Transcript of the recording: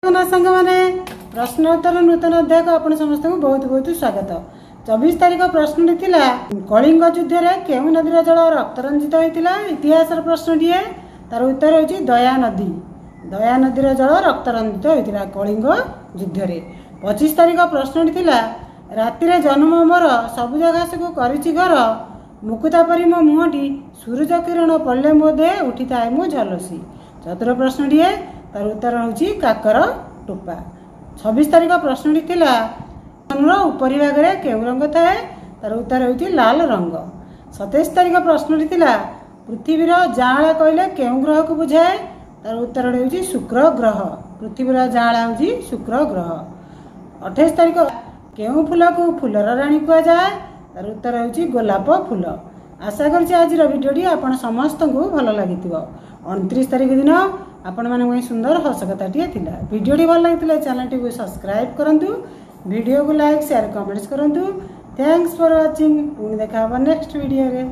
सांग मैंने प्रश्नोत्तर नूतन अध्याय को आपण समस्त को बहुत बहुत स्वागत। 24 तारीख प्रश्न थिला कलिंग युद्ध में केउ नदी जल रक्तरंजित होता इतिहास प्रश्न टीए तार उत्तर होची दया नदी। दया नदी जल रक्तरंजित होता कलिंग युद्ध में। 25 तारीख प्रश्न थिला राति जन्म मोर सबुज घास को करिछि घर मुकुता परी मो मुहटी सूरज किरण पड़े मो दे उठी थाए मो झलसी। चतुर्थ प्रश्न टीए तार उत्तर होची काकर टोपा। 26 तारीख प्रश्न थिला उपरी भाग में केउ रंग थाए तार उत्तर होची लाल रंग। 27 तारीख प्रश्न थिला पृथ्वीर जाँला कहले केउ ग्रह को बुझाए तार उत्तर होची शुक्र ग्रह। पृथ्वीर जाँला होची शुक्र ग्रह। 28 तारीख केउ फूल को फूलर राणी कह जाए तार उत्तर होची गोलाप फूल। आशा करछि आज भिडियोटी आपण समस्त को भल लगी। 29 तारीख दिन आपण माने सुंदर हसकथाटिए थिला। भिडियोटी भल लगी चैनल टी को सब्सक्राइब करंतु, वीडियो को लाइक शेयर कमेंट्स करंतु। Thanks for watching. पुणी देखा नेक्स्ट वीडियो रे।